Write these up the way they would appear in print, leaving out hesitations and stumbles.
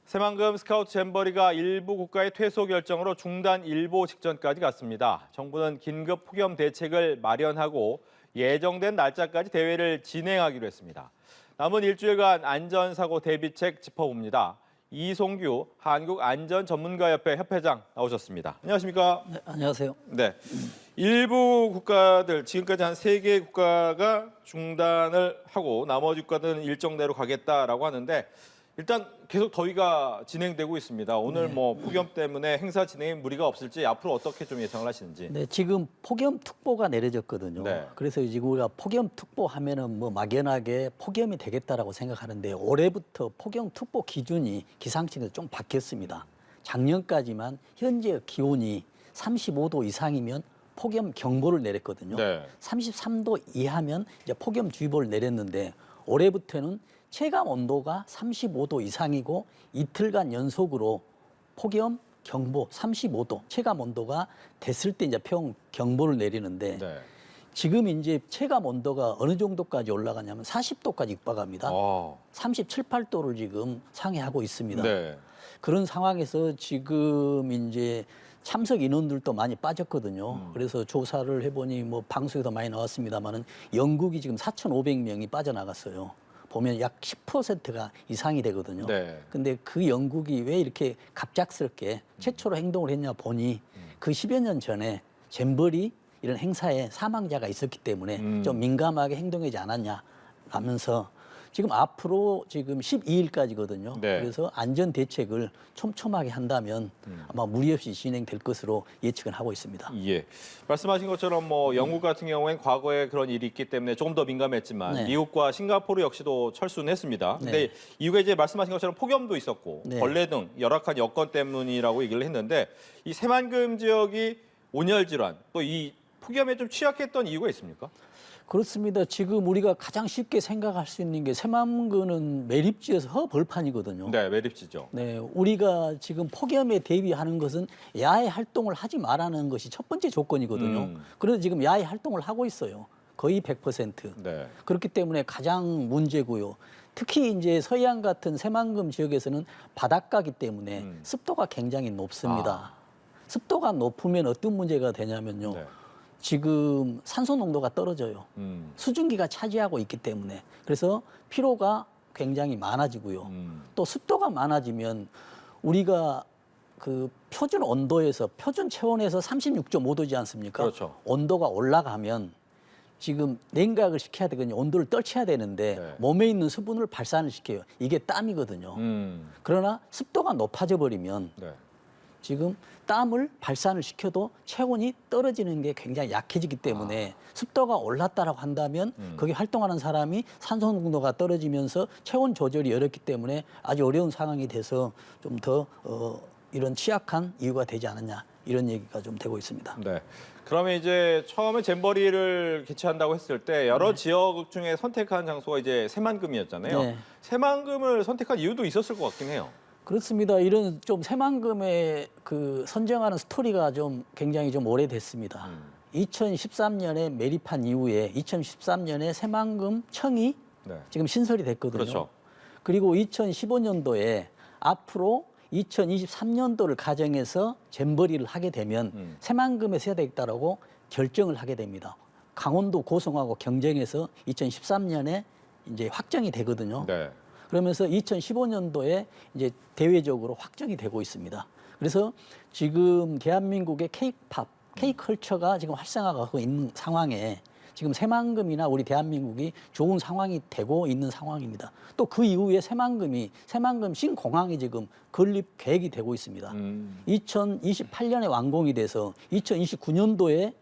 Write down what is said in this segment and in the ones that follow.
새만금 스카우트 잼버리가 일부 국가의 퇴소 결정으로 중단 일보 직전까지 갔습니다. 정부는 긴급 폭염 대책을 마련하고 예정된 날짜까지 대회를 진행하기로 했습니다. 남은 일주일간 안전사고 대비책 짚어봅니다. 이송규 한국안전전문가협회 협회장 나오셨습니다. 안녕하십니까? 네, 안녕하세요. 네, 일부 국가들 지금까지 한 3개 국가가 중단을 하고 나머지 국가들은 일정대로 가겠다라고 하는데 일단 계속 더위가 진행되고 있습니다. 오늘 폭염 때문에 행사 진행에 무리가 없을지 앞으로 어떻게 좀 예상을 하시는지. 네, 지금 폭염특보가 내려졌거든요. 네. 그래서 지금 우리가 폭염특보 하면은 뭐 막연하게 폭염이 되겠다라고 생각하는데 올해부터 폭염특보 기준이 기상청에서 좀 바뀌었습니다. 작년까지만 현재 기온이 35도 이상이면 폭염 경보를 내렸거든요. 네. 33도 이하면 이제 폭염주의보를 내렸는데 올해부터는 체감 온도가 35도 이상이고 이틀간 연속으로 폭염 경보 35도 체감 온도가 됐을 때 이제 평 경보를 내리는데 네. 지금 이제 체감 온도가 어느 정도까지 올라가냐면 40도까지 육박합니다. 37, 8도를 지금 상회하고 있습니다. 네. 그런 상황에서 지금 이제 참석 인원들도 많이 빠졌거든요. 그래서 조사를 해보니 뭐 방송에도 많이 나왔습니다만은 영국이 지금 4,500명이 빠져나갔어요. 보면 약 10%가 이상이 되거든요. 네. 근데 그 영국이 왜 이렇게 갑작스럽게 최초로 행동을 했냐 보니 그 10여 년 전에 잼버리 이런 행사에 사망자가 있었기 때문에 좀 민감하게 행동하지 않았냐 라면서 지금 앞으로 지금 12일까지거든요. 네. 그래서 안전 대책을 촘촘하게 한다면 아마 무리 없이 진행될 것으로 예측은 하고 있습니다. 예. 말씀하신 것처럼 영국 같은 경우엔 과거에 그런 일이 있기 때문에 조금 더 민감했지만 네. 미국과 싱가포르 역시도 철수는 했습니다. 근데 네. 이유가 이제 말씀하신 것처럼 폭염도 있었고 네. 벌레 등 열악한 여건 때문이라고 얘기를 했는데 이 새만금 지역이 온열 질환 또 이 폭염에 좀 취약했던 이유가 있습니까? 그렇습니다. 지금 우리가 가장 쉽게 생각할 수 있는 게 새만금은 매립지에서 허벌판이거든요. 네, 매립지죠. 네, 우리가 지금 폭염에 대비하는 것은 야외 활동을 하지 말라는 것이 첫 번째 조건이거든요. 그래서 지금 야외 활동을 하고 있어요. 거의 100%. 네. 그렇기 때문에 가장 문제고요. 특히 이제 서해안 같은 새만금 지역에서는 바닷가기 때문에 습도가 굉장히 높습니다. 습도가 높으면 어떤 문제가 되냐면요. 네. 지금 산소 농도가 떨어져요. 수증기가 차지하고 있기 때문에. 그래서 피로가 굉장히 많아지고요. 또 습도가 많아지면 우리가 그 표준 온도에서 표준 체온에서 36.5도지 않습니까? 그렇죠. 온도가 올라가면 지금 냉각을 시켜야 되거든요. 온도를 떨쳐야 되는데 네. 몸에 있는 수분을 발산을 시켜요. 이게 땀이거든요. 그러나 습도가 높아져 버리면 네. 지금 땀을 발산을 시켜도 체온이 떨어지는 게 굉장히 약해지기 때문에 습도가 올랐다라고 한다면 거기 활동하는 사람이 산소 농도가 떨어지면서 체온 조절이 어렵기 때문에 아주 어려운 상황이 돼서 좀 더 이런 취약한 이유가 되지 않았냐 이런 얘기가 좀 되고 있습니다. 네. 그러면 이제 처음에 잼버리를 개최한다고 했을 때 여러 지역 중에 선택한 장소가 이제 새만금이었잖아요. 네. 새만금을 선택한 이유도 있었을 것 같긴 해요. 그렇습니다. 이런 좀 새만금의 그 선정하는 스토리가 좀 굉장히 좀 오래됐습니다. 2013년에 매립한 이후에 2013년에 새만금 청이 네. 지금 신설이 됐거든요. 그렇죠. 그리고 2015년도에 앞으로 2023년도를 가정해서 잼버리를 하게 되면 새만금에서 해야 되겠다라고 결정을 하게 됩니다. 강원도 고성하고 경쟁해서 2013년에 이제 확정이 되거든요. 네. 그러면서 2015년도에 이제 대외적으로 확정이 되고 있습니다. 그래서 지금 대한민국의 K-팝, K-컬처가 지금 활성화하고 있는 상황에 지금 새만금이나 우리 대한민국이 좋은 상황이 되고 있는 상황입니다. 또 그 이후에 새만금 신공항이 지금 건립 계획이 되고 있습니다. 2028년에 완공이 돼서 2029년도에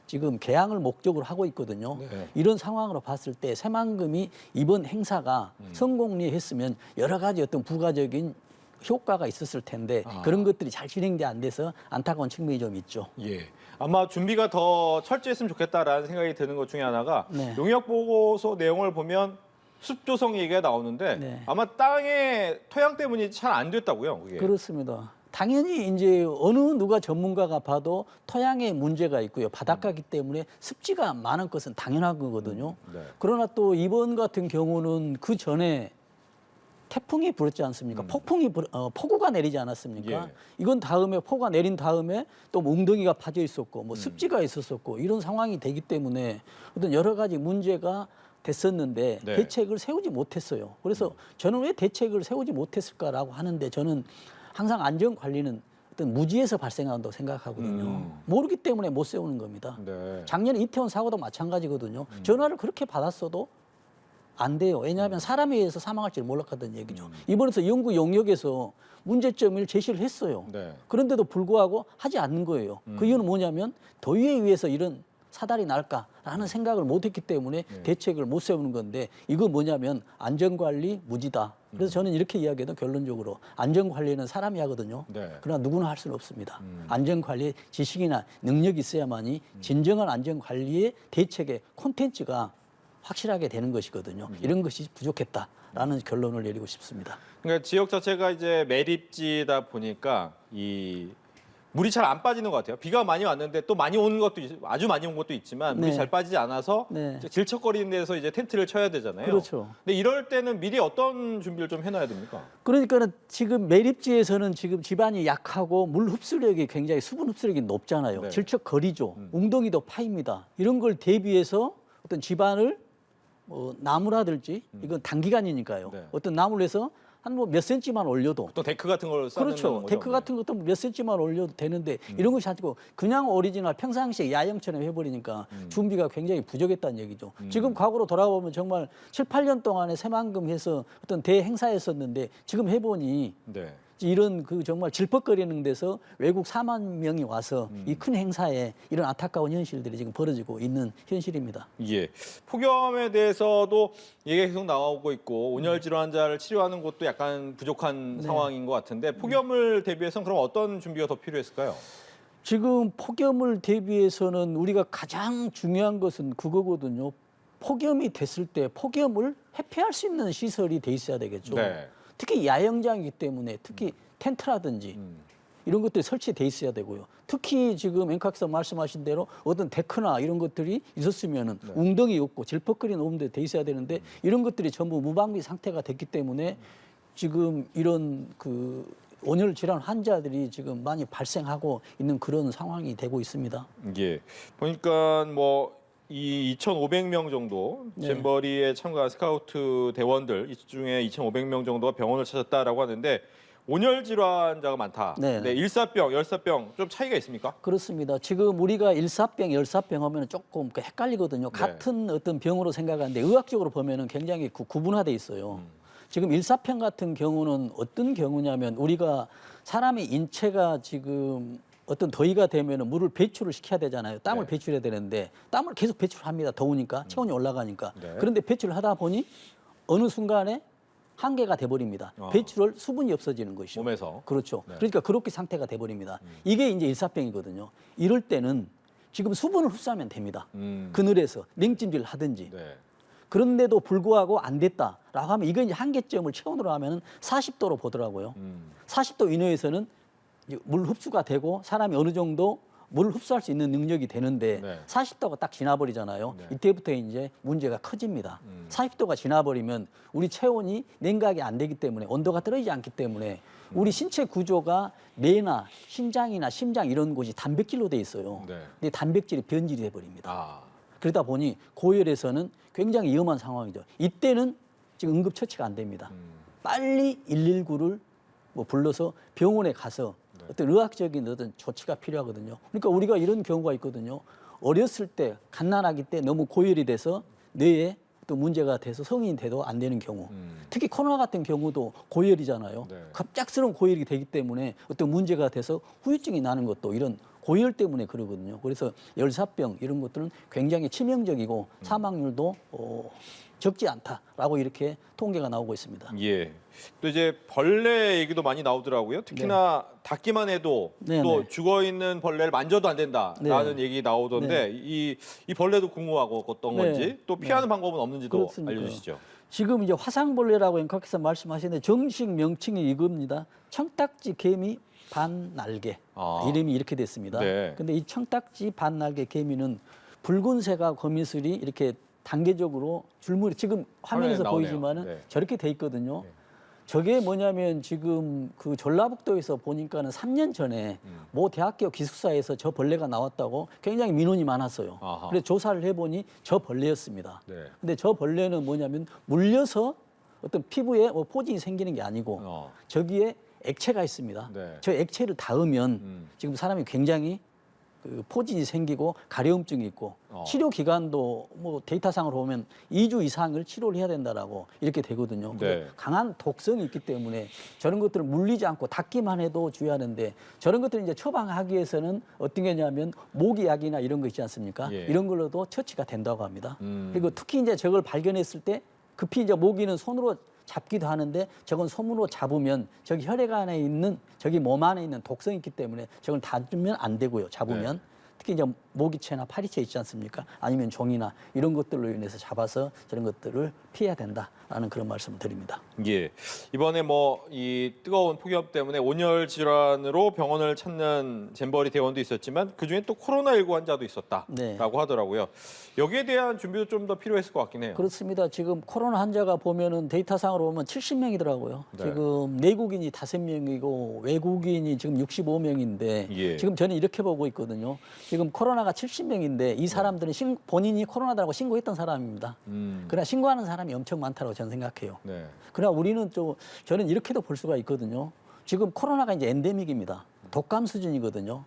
지금 개항을 목적으로 하고 있거든요. 네. 이런 상황으로 봤을 때 새만금이 이번 행사가 성공리했으면 여러 가지 어떤 부가적인 효과가 있었을 텐데 그런 것들이 잘 진행돼 안 돼서 안타까운 측면이 좀 있죠. 예. 아마 준비가 더 철저했으면 좋겠다라는 생각이 드는 것 중에 하나가 네. 용역 보고서 내용을 보면 숲조성 얘기가 나오는데 네. 아마 땅의 토양 때문이 잘 안 됐다고요. 그게. 그렇습니다. 당연히 이제 어느 누가 전문가가 봐도 토양에 문제가 있고요. 바닷가기 때문에 습지가 많은 것은 당연한 거거든요. 네. 그러나 또 이번 같은 경우는 그 전에 태풍이 불었지 않습니까? 폭우가 내리지 않았습니까? 예. 이건 다음에 폭우가 내린 다음에 또 웅덩이가 파져 있었고 뭐 습지가 있었었고 이런 상황이 되기 때문에 어떤 여러 가지 문제가 됐었는데 네. 대책을 세우지 못했어요. 그래서 저는 왜 대책을 세우지 못했을까라고 하는데 저는 항상 안전 관리는 어떤 무지에서 발생한다고 생각하거든요. 모르기 때문에 못 세우는 겁니다. 네. 작년에 이태원 사고도 마찬가지거든요. 전화를 그렇게 받았어도 안 돼요. 왜냐하면 사람에 의해서 사망할 줄 몰랐다는 얘기죠. 이번에서 연구 용역에서 문제점을 제시를 했어요. 네. 그런데도 불구하고 하지 않는 거예요. 그 이유는 뭐냐면 더위에 의해서 이런 사달이 날까라는 생각을 못했기 때문에 대책을 못 세우는 건데 이거 뭐냐면 안전관리 무지다. 그래서 저는 이렇게 이야기해도 결론적으로 안전관리는 사람이 하거든요. 네. 그러나 누구나 할 수는 없습니다. 안전관리에 지식이나 능력이 있어야만이 진정한 안전관리의 대책의 콘텐츠가 확실하게 되는 것이거든요. 이런 것이 부족했다라는 결론을 내리고 싶습니다. 그러니까 지역 자체가 이제 매립지다 보니까 이 물이 잘 안 빠지는 것 같아요. 비가 많이 왔는데 또 많이 온 것도 아주 많이 온 것도 있지만 물이 네. 잘 빠지지 않아서 네. 질척거리는 데서 이제 텐트를 쳐야 되잖아요. 그렇죠. 근데 이럴 때는 미리 어떤 준비를 좀 해놔야 됩니까? 그러니까는 지금 매립지에서는 지금 지반이 약하고 물 흡수력이 굉장히 수분 흡수력이 높잖아요. 네. 질척거리죠. 웅덩이도 파입니다. 이런 걸 대비해서 어떤 지반을 나무라든지 이건 단기간이니까요. 네. 어떤 나무를 해서 한 뭐 몇 센치만 올려도 또 데크 같은 걸 쌓는 그렇죠. 거죠? 데크 같은 것도 몇 센치만 올려도 되는데 이런 것이 아니고 그냥 오리지널 평상시에 야영처럼 해버리니까 준비가 굉장히 부족했다는 얘기죠. 지금 과거로 돌아보면 정말 7, 8년 동안에 새만금 해서 어떤 대행사였었는데 지금 해보니 네. 이런 그 정말 질퍽거리는 데서 외국 4만 명이 와서 이 큰 행사에 이런 안타까운 현실들이 지금 벌어지고 있는 현실입니다. 예. 폭염에 대해서도 얘기가 계속 나오고 있고 온열 질환자를 치료하는 곳도 약간 부족한 상황인 것 같은데 폭염을 대비해서는 그럼 어떤 준비가 더 필요했을까요? 지금 폭염을 대비해서는 우리가 가장 중요한 것은 그거거든요. 폭염이 됐을 때 폭염을 회피할 수 있는 시설이 돼 있어야 되겠죠. 네. 특히 야영장이기 때문에 특히 텐트라든지 이런 것들이 설치돼 있어야 되고요. 특히 지금 앵커께서 말씀하신 대로 어떤 데크나 이런 것들이 있었으면은 웅덩이 없고 질퍽거리는 없는 데 돼 있어야 되는데 이런 것들이 전부 무방비 상태가 됐기 때문에 지금 이런 그 온열 질환 환자들이 지금 많이 발생하고 있는 그런 상황이 되고 있습니다. 예. 보니까 뭐 이 2,500명 정도 네. 잼버리에 참가한 스카우트 대원들 이 중에 2,500명 정도가 병원을 찾았다라고 하는데 온열 질환자가 많다. 네. 네, 일사병, 열사병 좀 차이가 있습니까? 그렇습니다. 지금 우리가 일사병, 열사병 하면 조금 헷갈리거든요. 네. 같은 어떤 병으로 생각하는데 의학적으로 보면은 굉장히 구분화돼 있어요. 지금 일사병 같은 경우는 어떤 경우냐면 우리가 사람의 인체가 지금 어떤 더위가 되면은 물을 배출을 시켜야 되잖아요. 땀을 네. 배출해야 되는데 땀을 계속 배출합니다. 더우니까 체온이 올라가니까. 네. 그런데 배출을 하다 보니 어느 순간에 한계가 돼버립니다. 배출을 수분이 없어지는 것이죠. 몸에서. 그렇죠. 네. 그러니까 그렇게 상태가 돼버립니다. 이게 이제 일사병이거든요. 이럴 때는 지금 수분을 흡수하면 됩니다. 그늘에서 냉찜질을 하든지. 네. 그런데도 불구하고 안 됐다라고 하면 이건 이제 한계점을 체온으로 하면 40도로 보더라고요. 40도 이내에서는 물 흡수가 되고 사람이 어느 정도 물을 흡수할 수 있는 능력이 되는데 네. 40도가 딱 지나버리잖아요. 네. 이때부터 이제 문제가 커집니다. 40도가 지나버리면 우리 체온이 냉각이 안 되기 때문에 온도가 떨어지지 않기 때문에 우리 신체 구조가 뇌나 신장이나 심장 이런 곳이 단백질로 돼 있어요. 네. 근데 단백질이 변질이 돼버립니다. 아. 그러다 보니 고열에서는 굉장히 위험한 상황이죠. 이때는 지금 응급처치가 안 됩니다. 빨리 119를 뭐 불러서 병원에 가서 어떤 의학적인 어떤 조치가 필요하거든요. 그러니까 우리가 이런 경우가 있거든요. 어렸을 때 갓난아기 때 너무 고열이 돼서 뇌에 또 문제가 돼서 성인이 돼도 안 되는 경우. 특히 코로나 같은 경우도 고열이잖아요. 네. 갑작스러운 고열이 되기 때문에 어떤 문제가 돼서 후유증이 나는 것도 이런 고열 때문에 그러거든요. 그래서 열사병 이런 것들은 굉장히 치명적이고 사망률도 적지 않다라고 이렇게 통계가 나오고 있습니다. 예. 또 이제 벌레 얘기도 많이 나오더라고요. 특히나 닿기만 해도 네, 또 네. 죽어 있는 벌레를 만져도 안 된다라는 얘기 나오던데 이 벌레도 궁금하고 어떤 네. 건지 또 피하는 방법은 없는지도 그렇습니까요. 알려주시죠. 지금 이제 화상벌레라고 앵커께서 말씀하시는데 정식 명칭이 이겁니다. 청딱지 개미 반날개. 아. 이름이 이렇게 됐습니다. 네. 근데 이 청딱지 반날개 개미는 붉은색과 거미줄이 이렇게 단계적으로 줄무리 지금 화면에서 화면에 나오네요. 보이지만은 네. 저렇게 돼 있거든요. 저게 뭐냐면 지금 그 전라북도에서 보니까는 3년 전에 모 대학교 기숙사에서 저 벌레가 나왔다고 굉장히 민원이 많았어요. 아하. 그래서 조사를 해보니 저 벌레였습니다. 네. 근데 저 벌레는 뭐냐면 물려서 어떤 피부에 뭐 포진이 생기는 게 아니고 저기에 액체가 있습니다. 네. 저 액체를 닿으면 지금 사람이 굉장히 그 포진이 생기고 가려움증이 있고 치료 기간도 뭐 데이터상으로 보면 2주 이상을 치료를 해야 된다라고 이렇게 되거든요. 네. 강한 독성이 있기 때문에 저런 것들을 물리지 않고 닿기만 해도 주의하는데 저런 것들을 이제 처방하기 위해서는 어떤 게냐면 모기약이나 이런 거 있지 않습니까? 예. 이런 걸로도 처치가 된다고 합니다. 그리고 특히 이제 저걸 발견했을 때 급히 이제 모기는 손으로 잡기도 하는데 저건 손으로 잡으면 저기 혈액 안에 있는 저기 몸 안에 있는 독성이 있기 때문에 저걸 닿으면 안 되고요. 잡으면. 특히 이제 모기채나 파리채 있지 않습니까? 아니면 종이나 이런 것들로 인해서 잡아서 저런 것들을 피해야 된다라는 그런 말씀을 드립니다. 예. 이번에 뭐 이 뜨거운 폭염 때문에 온열 질환으로 병원을 찾는 잼버리 대원도 있었지만 그중에 또 코로나19 환자도 있었다라고 네. 하더라고요. 여기에 대한 준비도 좀 더 필요했을 것 같긴 해요. 그렇습니다. 지금 코로나 환자가 보면은 데이터상으로 보면 70명이더라고요. 네. 지금 내국인이 5명이고 외국인이 지금 65명인데 예. 지금 저는 이렇게 보고 있거든요. 지금 코로나가 70명인데 이 사람들은 본인이 코로나다라고 신고했던 사람입니다. 그러나 신고하는 사람이 엄청 많다고 저는 생각해요. 네. 그러나 우리는 저는 이렇게도 볼 수가 있거든요. 지금 코로나가 이제 엔데믹입니다. 독감 수준이거든요.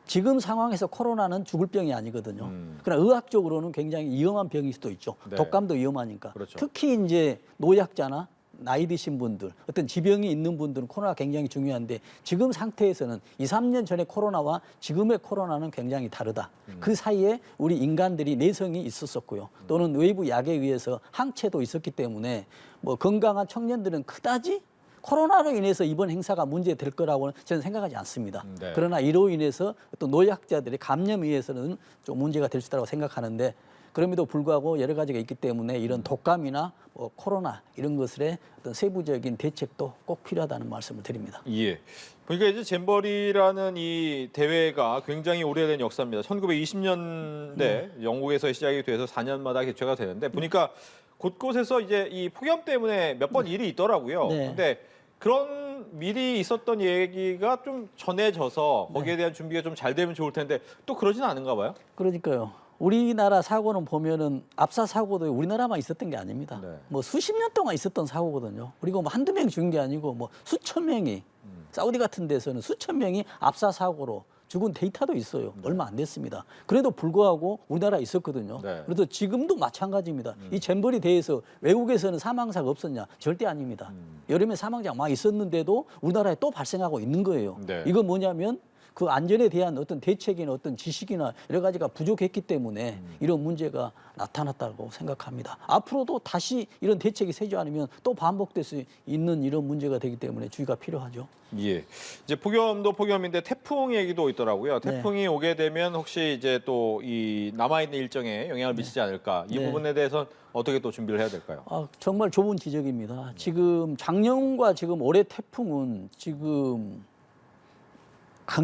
지금 상황에서 코로나는 죽을 병이 아니거든요. 그러나 의학적으로는 굉장히 위험한 병일 수도 있죠. 네. 독감도 위험하니까. 그렇죠. 특히 이제 노약자나 나이 드신 분들, 어떤 지병이 있는 분들은 코로나가 굉장히 중요한데 지금 상태에서는 2, 3년 전의 코로나와 지금의 코로나는 굉장히 다르다. 그 사이에 우리 인간들이 내성이 있었었고요. 또는 외부 약에 의해서 항체도 있었기 때문에 뭐 건강한 청년들은 그다지 코로나로 인해서 이번 행사가 문제될 거라고는 저는 생각하지 않습니다. 네. 그러나 이로 인해서 또 노약자들의 감염에 의해서는 좀 문제가 될 수 있다고 생각하는데 그럼에도 불구하고 여러 가지가 있기 때문에 이런 독감이나 뭐 코로나 이런 것들의 어떤 세부적인 대책도 꼭 필요하다는 말씀을 드립니다. 예. 그러니까 이제 잼버리라는 이 대회가 굉장히 오래된 역사입니다. 1920년대 영국에서 시작이 돼서 4년마다 개최가 되는데 보니까 곳곳에서 이제 이 폭염 때문에 몇 번 일이 있더라고요. 네. 근데 그런 미리 있었던 얘기가 좀 전해져서 거기에 대한 준비가 좀 잘 되면 좋을 텐데 또 그러지는 않은가 봐요. 그러니까요. 우리나라 사고는 보면은 압사 사고도 우리나라만 있었던 게 아닙니다. 네. 뭐 수십 년 동안 있었던 사고거든요. 그리고 뭐 한두 명 죽은 게 아니고 뭐 수천 명이 사우디 같은 데서는 수천 명이 압사 사고로 죽은 데이터도 있어요. 얼마 안 됐습니다. 그래도 불구하고 우리나라에 있었거든요. 네. 그래서 지금도 마찬가지입니다. 이 잼버리 대회에서 외국에서는 사망사가 없었냐? 절대 아닙니다. 여름에 사망자가 막 있었는데도 우리나라에 또 발생하고 있는 거예요. 네. 이건 뭐냐면 그 안전에 대한 어떤 대책이나 어떤 지식이나 여러 가지가 부족했기 때문에 이런 문제가 나타났다고 생각합니다. 앞으로도 다시 이런 대책이 세지 않으면 또 반복될 수 있는 이런 문제가 되기 때문에 주의가 필요하죠. 예. 이제 폭염도 폭염인데 태풍 얘기도 있더라고요. 태풍이 오게 되면 혹시 이제 또 이 남아 있는 일정에 영향을 미치지 않을까? 이 네. 부분에 대해서는 어떻게 또 준비를 해야 될까요? 정말 좋은 지적입니다. 지금 작년과 지금 올해 태풍은 지금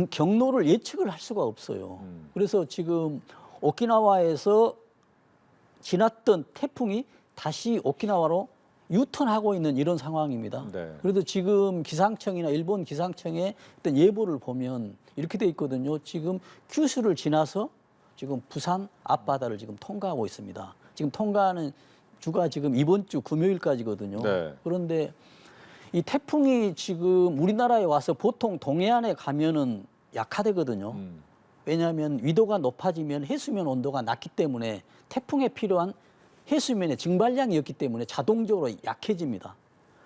경로를 예측을 할 수가 없어요. 그래서 지금 오키나와에서 지났던 태풍이 다시 오키나와로 유턴하고 있는 이런 상황입니다. 네. 그래도 지금 기상청이나 일본 기상청의 어떤 예보를 보면 이렇게 돼 있거든요. 지금 큐슈를 지나서 지금 부산 앞바다를 지금 통과하고 있습니다. 지금 통과하는 주가 지금 이번 주 금요일까지거든요. 네. 그런데 이 태풍이 지금 우리나라에 와서 보통 동해안에 가면은 약화되거든요. 왜냐하면 위도가 높아지면 해수면 온도가 낮기 때문에 태풍에 필요한 해수면의 증발량이었기 때문에 자동적으로 약해집니다.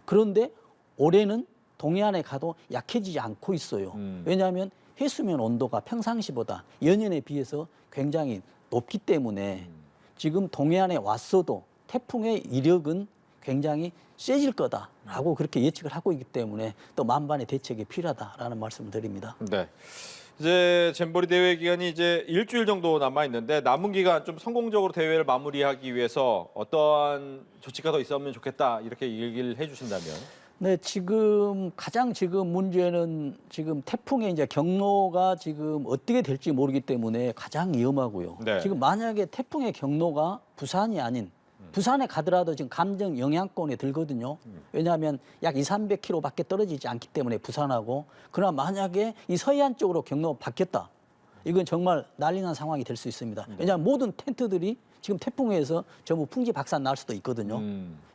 그런데 올해는 동해안에 가도 약해지지 않고 있어요. 왜냐하면 해수면 온도가 평상시보다 연년에 비해서 굉장히 높기 때문에 지금 동해안에 왔어도 태풍의 이력은 굉장히 세질 거다라고 그렇게 예측을 하고 있기 때문에 또 만반의 대책이 필요하다라는 말씀을 드립니다. 네. 이제 잼버리 대회 기간이 이제 일주일 정도 남아 있는데 남은 기간 좀 성공적으로 대회를 마무리하기 위해서 어떠한 조치가 더 있었으면 좋겠다 이렇게 얘기를 해주신다면. 네, 지금 가장 지금 문제는 지금 태풍의 이제 경로가 지금 어떻게 될지 모르기 때문에 가장 위험하고요. 네. 지금 만약에 태풍의 경로가 부산이 아닌 부산에 가더라도 지금 감정 영향권에 들거든요. 왜냐하면 약 200~300km밖에 떨어지지 않기 때문에 부산하고. 그러나 만약에 이 서해안 쪽으로 경로가 바뀌었다. 이건 정말 난리 난 상황이 될 수 있습니다. 왜냐하면 모든 텐트들이 지금 태풍에서 전부 풍지박산 날 수도 있거든요.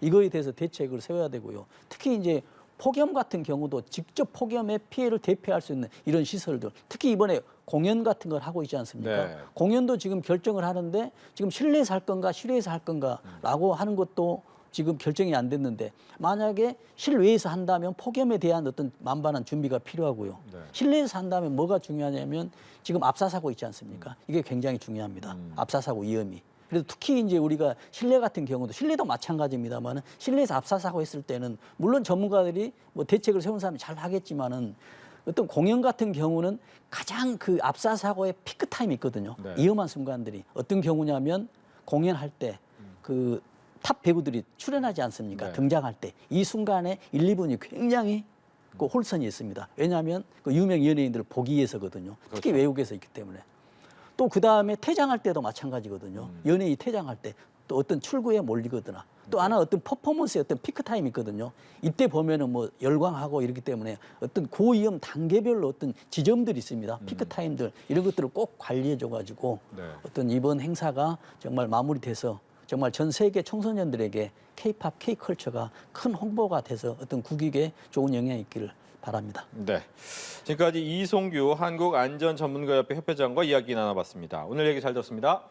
이거에 대해서 대책을 세워야 되고요. 특히 이제 폭염 같은 경우도 직접 폭염의 피해를 대피할 수 있는 이런 시설들, 특히 이번에 공연 같은 걸 하고 있지 않습니까? 네. 공연도 지금 결정을 하는데 지금 실내에서 할 건가 실외에서 할 건가라고 하는 것도 지금 결정이 안 됐는데, 만약에 실외에서 한다면 폭염에 대한 어떤 만반한 준비가 필요하고요. 네. 실내에서 한다면 뭐가 중요하냐면 지금 압사사고 있지 않습니까? 이게 굉장히 중요합니다. 압사사고 위험이. 그래서 특히 이제 우리가 실내 같은 경우도, 실내도 마찬가지입니다만은 실내에서 압사사고 했을 때는 물론 전문가들이 뭐 대책을 세운 사람이 잘 하겠지만은 어떤 공연 같은 경우는 가장 그 압사사고의 피크 타임이 있거든요. 네. 위험한 순간들이 어떤 경우냐면 공연할 때 그 탑 배우들이 출연하지 않습니까? 네. 등장할 때 이 순간에 1, 2분이 굉장히 그 홀선이 있습니다. 왜냐하면 그 유명 연예인들을 보기 위해서거든요. 특히 그렇죠. 외국에서 있기 때문에. 또 그 다음에 퇴장할 때도 마찬가지거든요. 연예인이 퇴장할 때 또 어떤 출구에 몰리거나 또 하나 어떤 퍼포먼스의 어떤 피크 타임이 있거든요. 이때 보면은 뭐 열광하고 이렇기 때문에 어떤 고위험 단계별로 어떤 지점들이 있습니다. 피크 타임들 이런 것들을 꼭 관리해줘가지고 네. 어떤 이번 행사가 정말 마무리돼서 정말 전 세계 청소년들에게 K-팝, K-컬처가 큰 홍보가 돼서 어떤 국익에 좋은 영향이 있기를 바랍니다. 네. 지금까지 이송규 한국안전전문가협회 협회장과 이야기 나눠봤습니다. 오늘 얘기 잘 들었습니다.